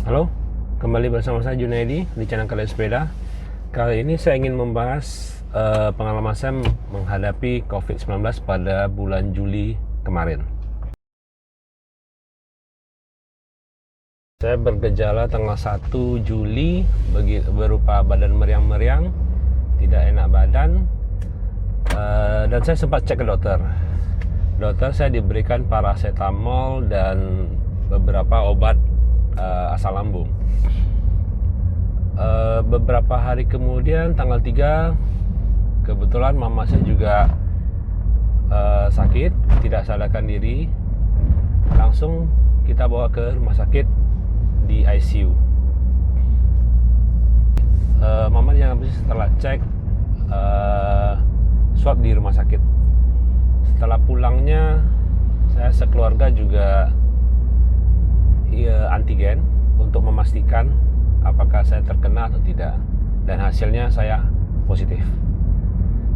Halo, kembali bersama saya Junaidi di channel Kalian Sepeda. Kali ini saya ingin membahas pengalaman saya menghadapi COVID-19 pada bulan Juli kemarin. Saya bergejala tanggal 1 Juli berupa badan meriang-meriang, tidak enak badan, dan saya sempat cek ke dokter. Dokter saya diberikan paracetamol dan beberapa obat asal lambung. Beberapa hari kemudian tanggal 3 kebetulan mama saya juga sakit, tidak sadarkan diri. Langsung kita bawa ke rumah sakit di ICU. Mama yang habis setelah cek swab di rumah sakit. Setelah pulangnya saya sekeluarga juga antigen untuk memastikan apakah saya terkena atau tidak, dan hasilnya saya positif.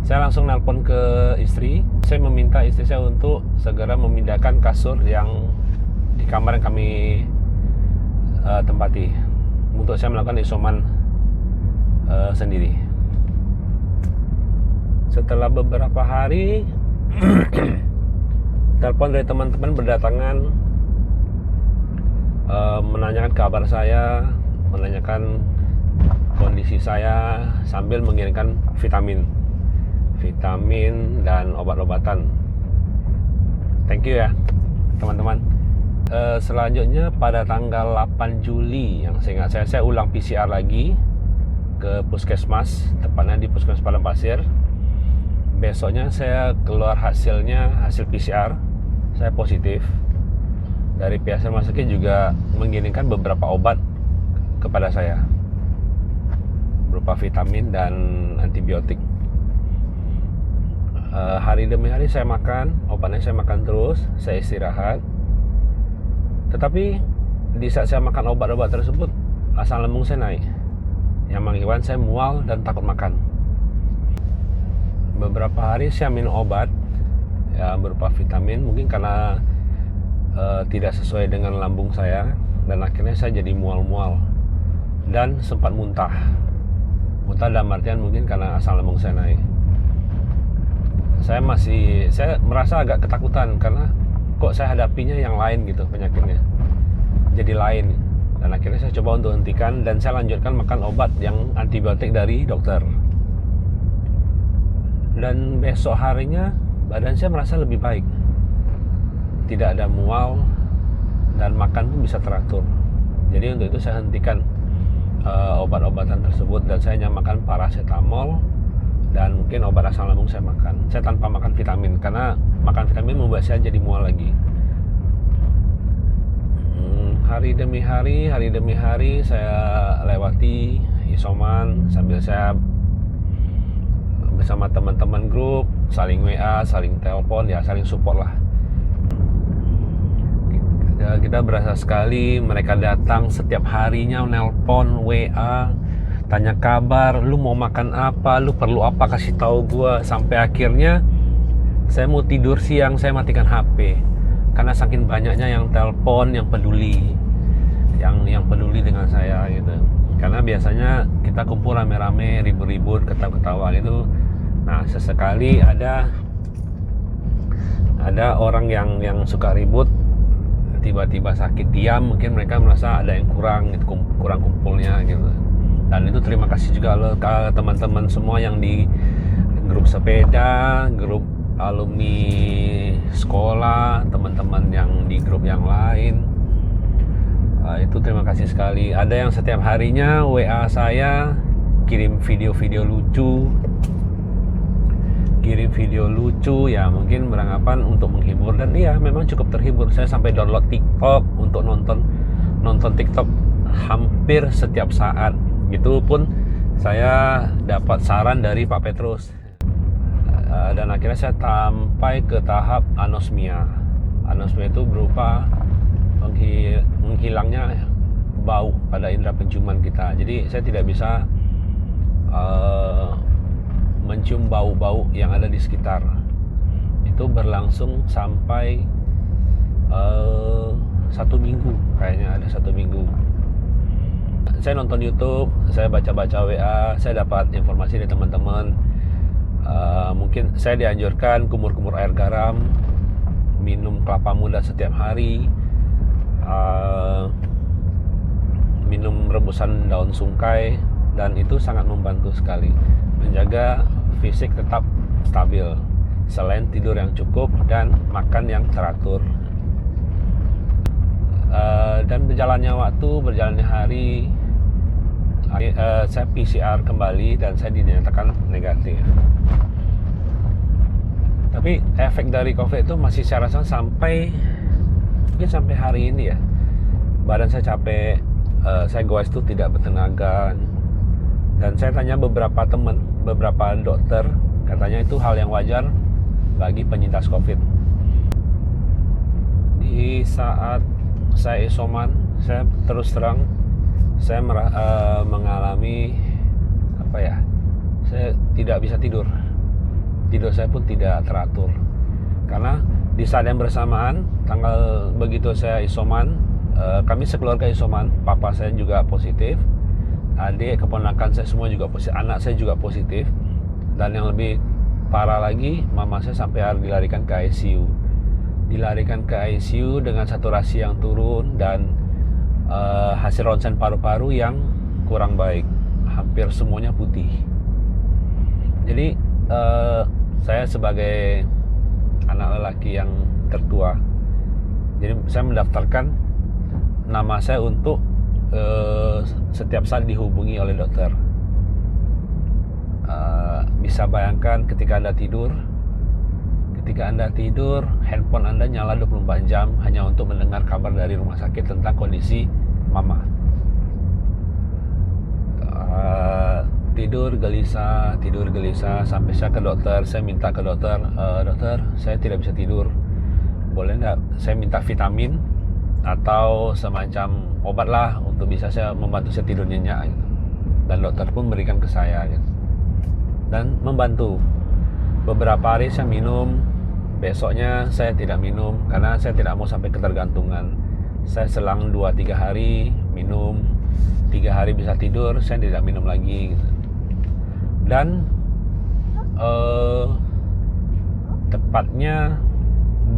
Saya langsung nelpon ke istri. Saya meminta istri saya untuk segera memindahkan kasur yang di kamar yang kami tempati untuk saya melakukan isoman sendiri. Setelah beberapa hari telepon dari teman-teman berdatangan, menanyakan kabar saya, menanyakan kondisi saya, sambil mengirimkan vitamin dan obat-obatan. Thank you ya teman-teman. Selanjutnya pada tanggal 8 Juli yang seingat saya ulang PCR lagi ke puskesmas, tepatnya di Puskesmas Padang Pasir. Besoknya saya keluar hasil PCR, saya positif. Dari pihak rumah sakit juga mengirimkan beberapa obat kepada saya berupa vitamin dan antibiotik. Hari demi hari saya makan obatnya, saya makan terus, saya istirahat. Tetapi di saat saya makan obat-obat tersebut, asam lambung saya naik, yang mengakibatkan saya mual dan takut makan. Beberapa hari saya minum obat ya berupa vitamin, mungkin karena tidak sesuai dengan lambung saya, dan akhirnya saya jadi mual-mual dan sempat muntah dalam artian mungkin karena asam lambung saya naik. Saya merasa agak ketakutan karena kok saya hadapinya yang lain gitu, penyakitnya jadi lain, dan akhirnya saya coba untuk hentikan dan saya lanjutkan makan obat yang antibiotik dari dokter. Dan besok harinya badan saya merasa lebih baik, tidak ada mual, dan makan pun bisa teratur. Jadi untuk itu saya hentikan obat-obatan tersebut, dan saya hanya makan paracetamol dan mungkin obat asam lambung saya makan. Saya tanpa makan vitamin karena makan vitamin membuat saya jadi mual lagi. Hari demi hari saya lewati isoman sambil saya bersama teman-teman grup, saling WA, saling telepon, ya saling support lah. Kita berasa sekali mereka datang setiap harinya, nelpon, WA, tanya kabar, lu mau makan apa, lu perlu apa, kasih tahu gua. Sampai akhirnya saya mau tidur siang, saya matikan HP karena saking banyaknya yang telepon, yang peduli, yang peduli dengan saya gitu. Karena biasanya kita kumpul rame-rame, ribut-ribut, ketawa-ketawa gitu. Nah, sesekali ada orang yang suka ribut, tiba-tiba sakit diam, mungkin mereka merasa ada yang kurang kumpulnya gitu. Dan itu terima kasih juga loh ke teman-teman semua yang di grup sepeda, grup alumni sekolah, teman-teman yang di grup yang lain. Itu terima kasih sekali. Ada yang setiap harinya WA saya, kirim video-video lucu, ya mungkin beranggapan untuk menghibur, dan iya memang cukup terhibur. Saya sampai download TikTok untuk nonton TikTok hampir setiap saat. Itu pun saya dapat saran dari Pak Petrus, dan akhirnya saya sampai ke tahap anosmia. Anosmia itu berupa menghilangnya bau pada indera penciuman kita. Jadi saya tidak bisa mencium bau-bau yang ada di sekitar. Itu berlangsung sampai 1 minggu, kayaknya ada 1 minggu. saya nonton YouTube, saya baca-baca WA, saya dapat informasi dari teman-teman. Mungkin saya dianjurkan kumur-kumur air garam, minum kelapa muda setiap hari, minum rebusan daun sungkai, dan itu sangat membantu sekali menjaga fisik tetap stabil selain tidur yang cukup dan makan yang teratur. Dan berjalannya waktu, berjalannya hari, saya PCR kembali dan saya dinyatakan negatif. Tapi efek dari COVID itu masih saya rasakan mungkin sampai hari ini ya. Badan saya capek, saya goes itu tidak bertenaga. Dan saya tanya beberapa teman, beberapa dokter, katanya itu hal yang wajar bagi penyintas COVID. Di saat saya isoman, saya terus terang saya mengalami saya tidak bisa tidur saya pun tidak teratur, karena di saat yang bersamaan begitu saya isoman, kami sekeluarga isoman, papa saya juga positif, adik, keponakan saya semua juga positif, anak saya juga positif, dan yang lebih parah lagi, mama saya sampai harus dilarikan ke ICU dengan saturasi yang turun dan hasil ronsen paru-paru yang kurang baik, hampir semuanya putih. Jadi saya sebagai anak lelaki yang tertua, jadi saya mendaftarkan nama saya untuk setiap saat dihubungi oleh dokter. Bisa bayangkan ketika Anda tidur, handphone Anda nyala 24 jam hanya untuk mendengar kabar dari rumah sakit tentang kondisi mama. Tidur gelisah sampai saya ke dokter. Saya minta ke dokter, dokter, saya tidak bisa tidur, boleh enggak saya minta vitamin atau semacam obat lah untuk bisa saya membantu saya tidur nyenyak gitu. Dan dokter pun berikan ke saya gitu. Dan membantu. Beberapa hari saya minum, besoknya saya tidak minum karena saya tidak mau sampai ketergantungan. Saya selang 2-3 hari minum, 3 hari bisa tidur, saya tidak minum lagi gitu. Dan tepatnya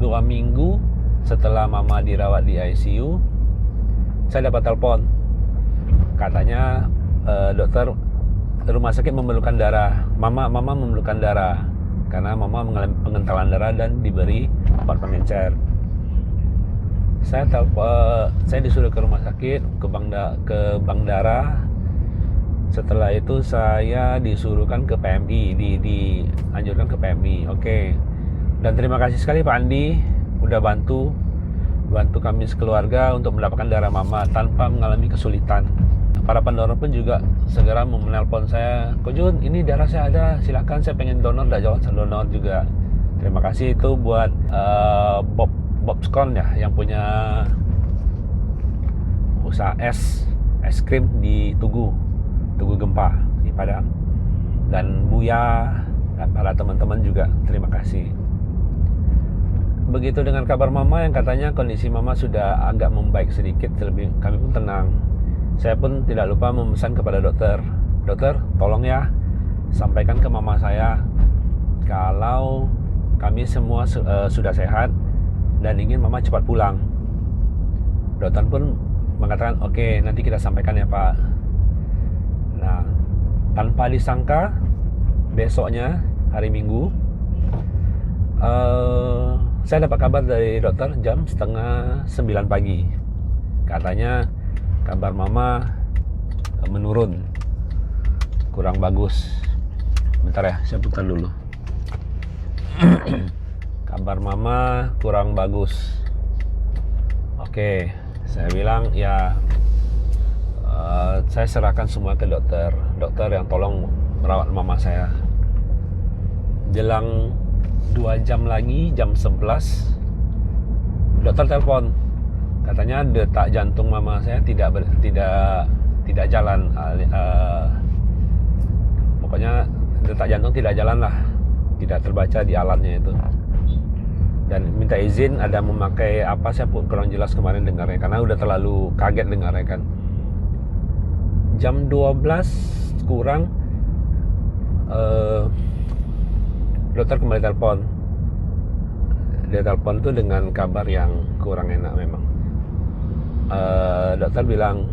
2 minggu setelah mama dirawat di ICU, saya dapat telepon, katanya dokter, rumah sakit memerlukan darah, mama memerlukan darah karena mama mengalami pengentalan darah dan diberi obat pengencer. Saya disuruh ke rumah sakit, ke bank darah. Setelah itu saya disuruhkan ke PMI, dianjurkan ke PMI. Oke. Dan terima kasih sekali Pak Andi udah bantu kami sekeluarga untuk mendapatkan darah mama tanpa mengalami kesulitan. Para pendonor pun juga segera menelpon saya, Ko Jun, ini darah saya ada, silakan, saya pengen donor, jawab donor juga. Terima kasih itu buat Bob Scone ya, yang punya usaha es krim di Tugu Gempa di Padang, dan Buya dan para teman-teman juga, terima kasih. Begitu dengan kabar mama yang katanya kondisi mama sudah agak membaik sedikit, kami pun tenang. Saya pun tidak lupa memesan kepada dokter, tolong ya sampaikan ke mama saya kalau kami semua sudah sehat dan ingin mama cepat pulang. Dokter pun mengatakan oke, nanti kita sampaikan ya Pak. Nah, tanpa disangka besoknya hari Minggu, saya dapat kabar dari dokter jam 8:30 pagi. Katanya kabar mama menurun, kurang bagus. Bentar ya, saya putar dulu. Kabar mama kurang bagus. Oke, saya bilang ya, saya serahkan semua ke dokter yang tolong merawat mama saya. Jelang 2 jam lagi, jam 11, dokter telepon, katanya detak jantung mama saya tidak jalan. Pokoknya detak jantung tidak jalan lah, tidak terbaca di alatnya itu. Dan minta izin ada memakai apa, saya pun kurang jelas kemarin dengarnya karena udah terlalu kaget dengarnya kan. jam 12 kurang dokter kembali telepon. Dia telepon tuh dengan kabar yang kurang enak memang. Dokter bilang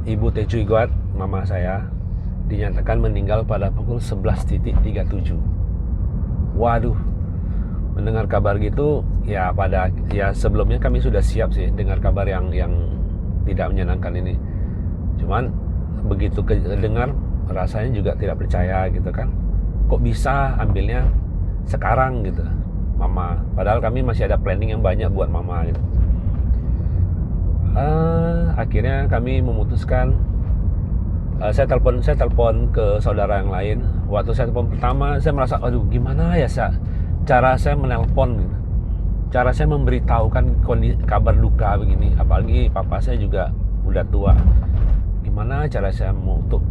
Ibu Teh Cui Guat, mama saya, dinyatakan meninggal pada pukul 11.37. Waduh, mendengar kabar gitu ya sebelumnya kami sudah siap sih dengar kabar yang tidak menyenangkan ini. Cuman begitu dengar rasanya juga tidak percaya gitu kan. Kok bisa ambilnya sekarang gitu, mama? Padahal kami masih ada planning yang banyak buat mama gitu. Akhirnya kami memutuskan, saya telepon ke saudara yang lain. Waktu saya telepon pertama, saya merasa, aduh gimana ya cara saya menelpon gitu. Cara saya memberitahukan kabar duka begini, apalagi papa saya juga udah tua. Gimana cara saya untuk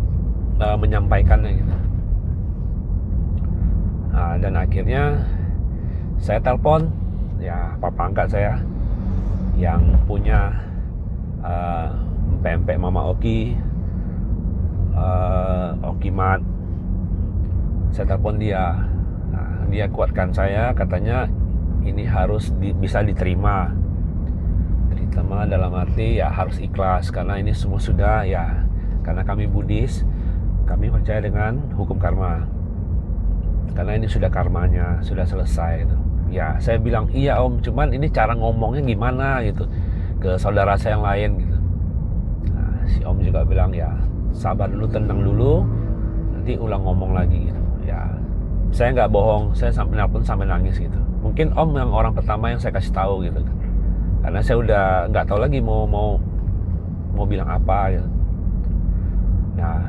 menyampaikannya gitu. Dan akhirnya saya telepon, ya papa angkat saya yang punya empek-empek Mama Oki, Oki Mat. Saya telepon dia. Dia kuatkan saya, katanya ini harus bisa diterima. Diterima dalam arti ya harus ikhlas, karena ini semua sudah ya, karena kami Buddhis, kami percaya dengan hukum karma. Karena ini sudah karmanya, sudah selesai gitu. Ya, saya bilang, iya om, cuman ini cara ngomongnya gimana gitu ke saudara saya yang lain gitu. Si om juga bilang, ya sabar dulu, tenang dulu, nanti ulang ngomong lagi gitu. Ya, saya nggak bohong, saya nelpon sampai nangis gitu. Mungkin om yang orang pertama yang saya kasih tahu gitu. Karena saya udah nggak tahu lagi mau bilang apa gitu. Nah,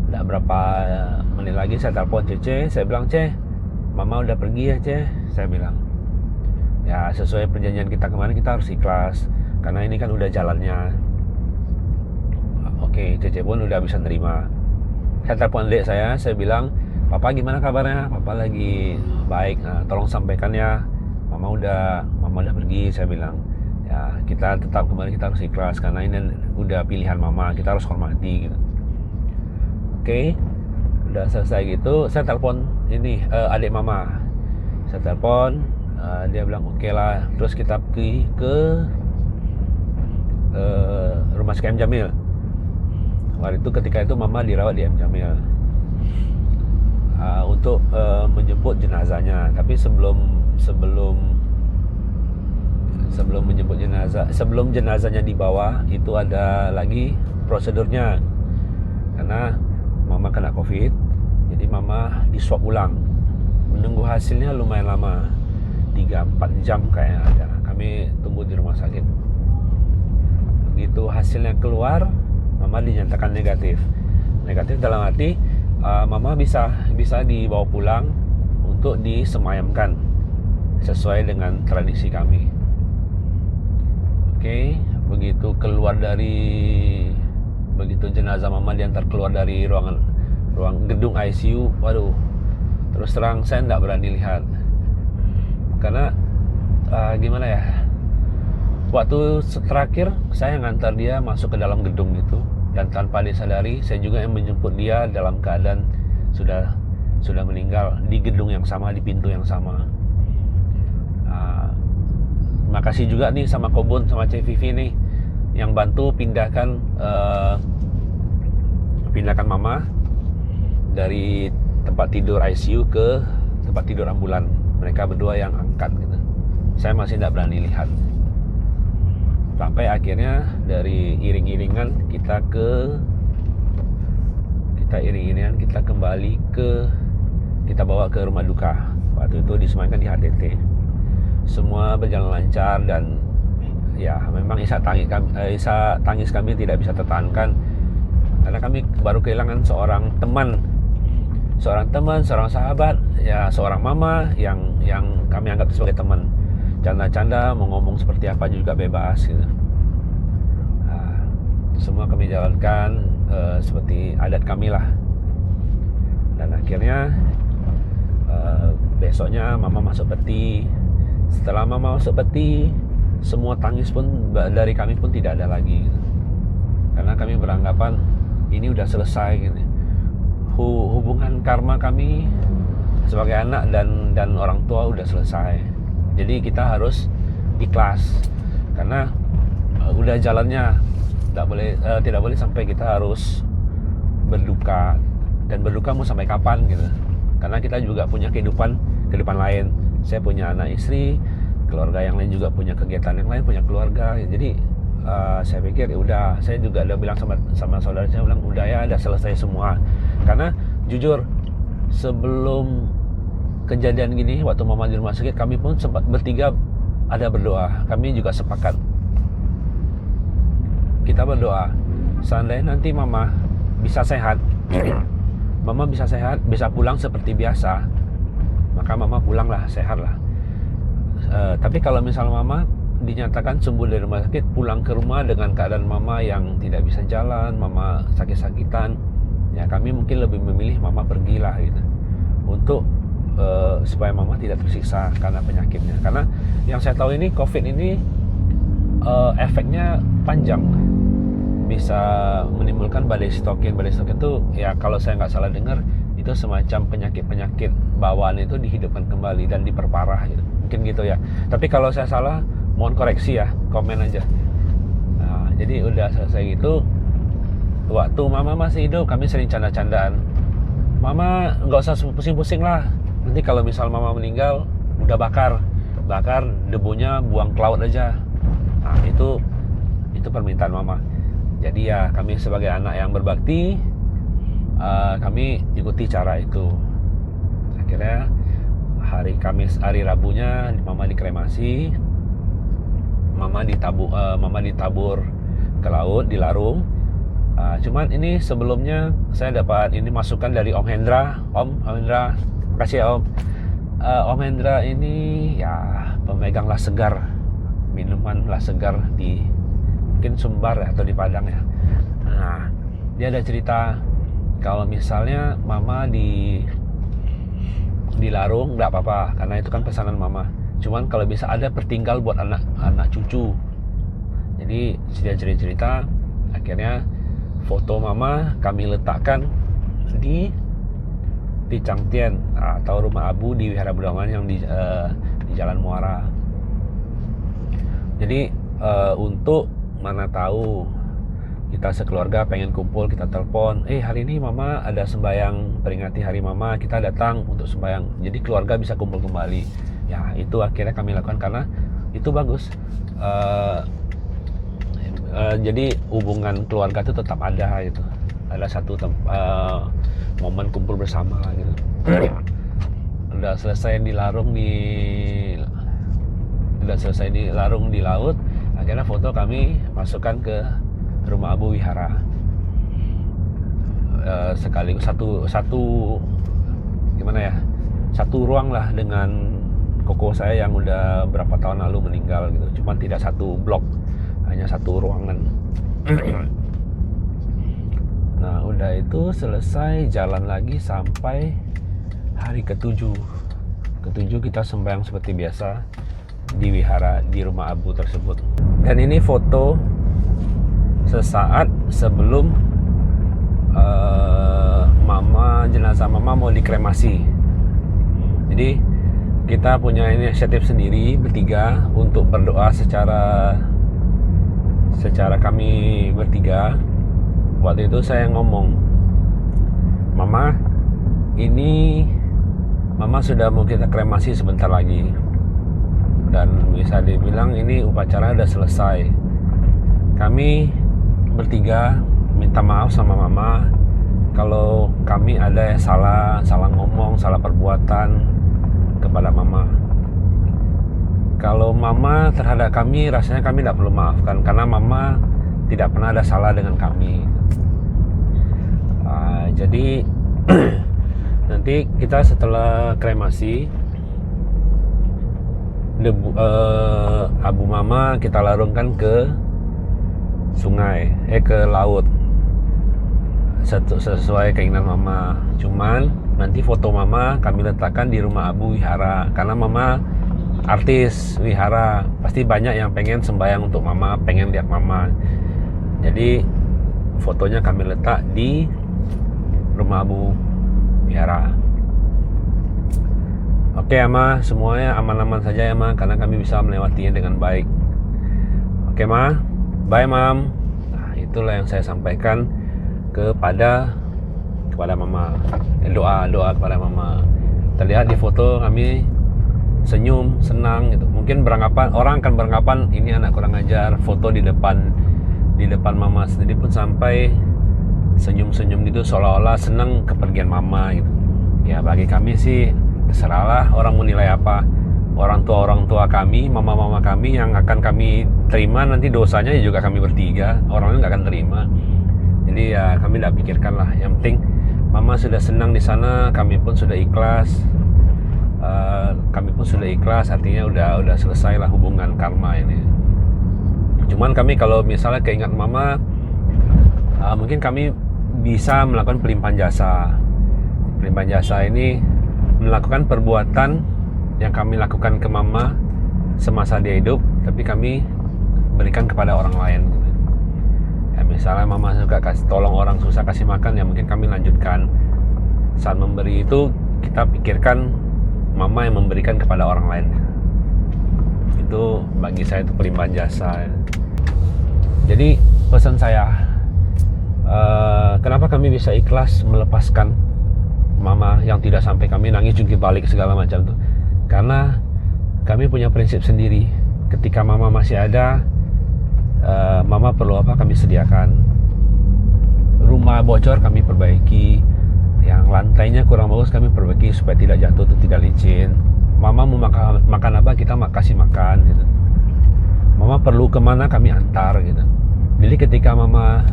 tidak berapa menit lagi saya telepon Cece, saya bilang, Ce, mama udah pergi ya Ce, saya bilang. Ya sesuai perjanjian kita kemarin, kita harus ikhlas, karena ini kan udah jalannya. Oke, Cece pun udah bisa nerima. Saya telepon dek saya bilang, papa gimana kabarnya? Papa lagi baik, tolong sampaikan ya, mama udah pergi, saya bilang. Ya kita tetap kemarin kita harus ikhlas, karena ini udah pilihan mama, kita harus hormati gitu. Oke, udah selesai gitu, saya telepon ini adik mama. Saya telepon, dia bilang oke lah. Terus kita pergi ke rumah sakit M Jamil. Waktu itu ketika itu mama dirawat di M Jamil untuk menjemput jenazahnya. Tapi sebelum menjemput jenazah, sebelum jenazahnya dibawa, itu ada lagi prosedurnya. Karena mama kena COVID, jadi mama di swab ulang. Menunggu hasilnya lumayan lama, 3-4 jam kayaknya ada. Kami tunggu di rumah sakit. Begitu hasilnya keluar, mama dinyatakan negatif. Negatif dalam arti mama bisa dibawa pulang untuk disemayamkan sesuai dengan tradisi kami. Oke, begitu jenazah mama diantar keluar dari ruang gedung ICU, waduh, terus terang saya tidak berani lihat, karena gimana ya, waktu terakhir saya ngantar dia masuk ke dalam gedung itu, dan tanpa disadari saya juga yang menjemput dia dalam keadaan sudah meninggal di gedung yang sama, di pintu yang sama. Makasih juga nih sama Kobun, sama Cik Vivi nih yang bantu pindahkan mama dari tempat tidur ICU ke tempat tidur ambulan. Mereka berdua yang angkat gitu. Saya masih tidak berani lihat. Sampai akhirnya dari iring-iringan kita kembali kita bawa ke rumah duka. Waktu itu disemayamkan di HTT. Semua berjalan lancar, dan ya memang isak tangis kami tidak bisa tertahankan, karena kami baru kehilangan seorang teman, seorang sahabat, ya seorang mama yang kami anggap sebagai teman. Canda-canda mau ngomong seperti apa juga bebas gitu. Semua kami jalankan seperti adat kami lah. Dan akhirnya besoknya mama masuk peti. Setelah mama masuk peti, semua tangis pun dari kami pun tidak ada lagi gitu. Karena kami beranggapan ini udah selesai gitu. Hubungan karma kami sebagai anak dan orang tua udah selesai. Jadi kita harus ikhlas karena udah jalannya. Tidak boleh sampai kita harus berduka, dan berduka mau sampai kapan gitu. Karena kita juga punya kehidupan lain. Saya punya anak istri, keluarga yang lain juga punya kegiatan yang lain, punya keluarga. Jadi saya pikir udah, saya juga udah bilang sama saudara saya, bilang udah ya, udah selesai semua. Karena jujur sebelum kejadian gini, waktu mama di rumah sakit, kami pun sempat bertiga ada berdoa. Kami juga sepakat, kita berdoa seandainya nanti mama bisa sehat, mama bisa sehat, bisa pulang seperti biasa, maka mama pulanglah, sehatlah. Tapi kalau misal mama dinyatakan sembuh dari rumah sakit, pulang ke rumah dengan keadaan mama yang tidak bisa jalan, mama sakit-sakitan, ya kami mungkin lebih memilih mama pergilah gitu, untuk supaya mama tidak tersiksa karena penyakitnya. Karena yang saya tahu ini COVID ini efeknya panjang, bisa menimbulkan badai sitokin. Badai sitokin itu ya kalau saya nggak salah dengar itu semacam penyakit bawaan itu dihidupkan kembali dan diperparah gitu. Mungkin gitu ya. Tapi kalau saya salah, mohon koreksi ya, komen aja. Nah, jadi udah selesai gitu. Waktu mama masih hidup, kami sering canda-candaan. Mama nggak usah pusing-pusing lah. Nanti kalau misal mama meninggal, udah bakar debunya, buang ke laut aja. Nah, itu permintaan mama. Jadi ya kami sebagai anak yang berbakti, kami ikuti cara itu. Akhirnya hari Rabunya mama dikremasi, mama ditabur ke laut, dilarung. Cuman ini sebelumnya saya dapat ini masukan dari Om Hendra. Om Hendra, makasih ya Om. Om Hendra ini ya pemegang Las Segar, minuman Las Segar di mungkin Sumbar ya, atau di Padang ya. Nah, dia ada cerita kalau misalnya mama dilarung nggak apa-apa, karena itu kan pesanan mama. Cuman kalau bisa ada pertinggal buat anak cucu. Jadi dia cerita, akhirnya foto mama kami letakkan di Changtian atau rumah abu di Wihara Budaman yang di Jalan Muara. Jadi untuk mana tahu kita sekeluarga pengen kumpul, kita telepon, hari ini mama ada sembahyang peringati hari mama, kita datang untuk sembahyang, jadi keluarga bisa kumpul kembali. Ya itu akhirnya kami lakukan karena itu bagus. Jadi hubungan keluarga itu tetap ada gitu, ada satu momen kumpul bersama gitu. Udah selesai dilarung di laut, akhirnya foto kami masukkan ke rumah abu wihara. Sekaligus satu gimana ya, satu ruang lah dengan koko saya yang udah berapa tahun lalu meninggal gitu. Cuma tidak satu blok, hanya satu ruangan. Nah udah itu selesai, jalan lagi sampai hari ketujuh kita sembahyang seperti biasa di wihara, di rumah abu tersebut. Dan ini foto sesaat sebelum jenazah mama mau dikremasi. Jadi kita punya inisiatif sendiri bertiga untuk berdoa secara kami bertiga. Waktu itu saya ngomong, mama, ini mama sudah mau kita kremasi sebentar lagi, dan bisa dibilang ini upacara udah selesai. Kami bertiga minta maaf sama mama kalau kami ada yang salah ngomong, salah perbuatan kepada mama. Kalau mama terhadap kami, rasanya kami tidak perlu maafkan karena mama tidak pernah ada salah dengan kami. Jadi nanti kita setelah kremasi, abu mama kita larungkan ke sungai, ke laut, sesuai keinginan mama. Cuman nanti foto mama kami letakkan di rumah abu wihara, karena mama artis wihara, pasti banyak yang pengen sembahyang untuk mama, pengen lihat mama. Jadi fotonya kami letak di rumah Bu Miara. Oke ya Ma, semuanya aman-aman saja ya Ma, karena kami bisa melewatinya dengan baik. Oke Ma, bye Mam. Nah, itulah yang saya sampaikan kepada Mama. Doa kepada Mama. Terlihat di foto kami senyum, senang gitu. Mungkin orang akan beranggapan ini anak kurang ajar. Foto di depan Mama sendiri pun sampai senyum-senyum gitu, seolah-olah senang kepergian Mama gitu. Ya bagi kami sih terserahlah orang menilai apa. Orang tua kami, mama kami yang akan kami terima nanti dosanya juga kami bertiga, orangnya nggak akan terima. Jadi ya kami tidak pikirkan lah. Yang penting Mama sudah senang di sana, kami pun sudah ikhlas. Artinya udah selesai lah hubungan karma ini. Cuman kami kalau misalnya keingat Mama, mungkin kami bisa melakukan pelimpahan jasa. Pelimpahan jasa ini melakukan perbuatan yang kami lakukan ke Mama semasa dia hidup, tapi kami berikan kepada orang lain. Ya, misalnya Mama suka tolong orang susah kasih makan, ya mungkin kami lanjutkan. Saat memberi itu kita pikirkan Mama yang memberikan kepada orang lain. Itu bagi saya itu pelimpahan jasa. Jadi pesan saya, kenapa kami bisa ikhlas melepaskan Mama yang tidak sampai kami nangis jungkir balik segala macam tuh, karena kami punya prinsip sendiri. Ketika Mama masih ada, Mama perlu apa kami sediakan. Rumah bocor kami perbaiki, yang lantainya kurang bagus kami perbaiki supaya tidak jatuh atau tidak licin. Mama mau makan apa kita kasih makan gitu. Mama perlu kemana kami antar gitu. Jadi ketika Mama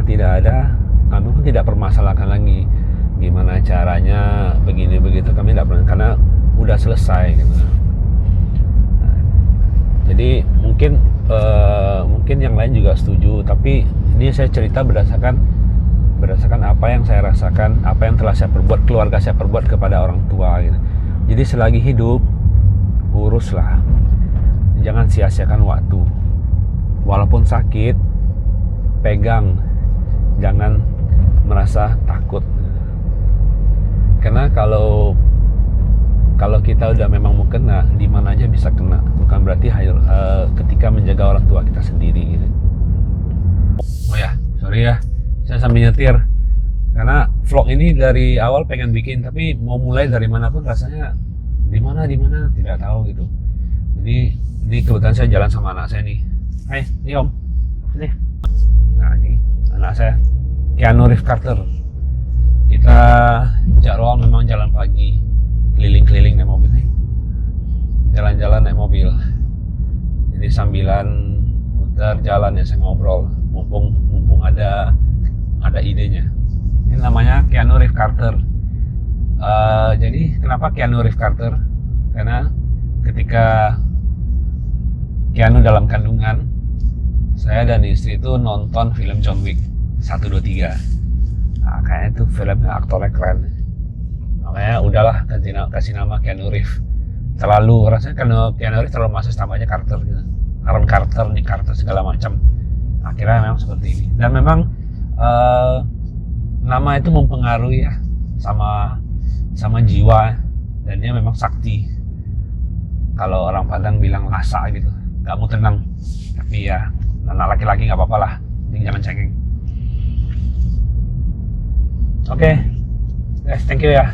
tidak ada, kami pun tidak permasalahkan lagi gimana caranya begini begitu, kami tidak pernah, karena udah selesai gitu. Nah, jadi mungkin yang lain juga setuju, tapi ini saya cerita berdasarkan apa yang saya rasakan, apa yang telah saya perbuat, keluarga saya perbuat kepada orang tua gitu. Jadi selagi hidup uruslah, jangan sia-siakan waktu. Walaupun sakit, pegang, jangan merasa takut. Karena kalau kita udah memang mau kena, di mana aja bisa kena. Bukan berarti ketika menjaga orang tua kita sendiri gitu. Oh ya, sorry ya, saya sambil nyetir. Karena vlog ini dari awal pengen bikin, tapi mau mulai dari manapun rasanya di mana tidak tahu gitu. Jadi ini kebetulan saya jalan sama anak saya nih. Hai, ini Om. Sini. Nah ini anak saya, Keanu Reeves Carter. Kita jadwal memang jalan pagi, keliling-keliling naik mobil nih, jalan-jalan naik mobil. Jadi sambilan muter jalan ya saya ngobrol, mumpung ada idenya. Ini namanya Keanu Reeves Carter. Jadi kenapa Keanu Reeves Carter? Karena ketika Keanu dalam kandungan, saya dan istri itu nonton film John Wick 1, 2, 3. Nah, kayaknya itu filmnya aktornya keren. Makanya udahlah kasih nama Keanu Reeves. Rasanya Keanu Reeves terlalu masuk namanya Carter gitu. Aaron Carter, Nick Carter segala macam. Akhirnya memang seperti ini. Dan memang nama itu mempengaruhi ya sama jiwa, dan dia memang sakti. Kalau orang Padang bilang lasa gitu, nggak mau tenang. Tapi ya anak laki-laki nggak apa-apa lah, jangan cengeng. Oke, guys, thank you ya.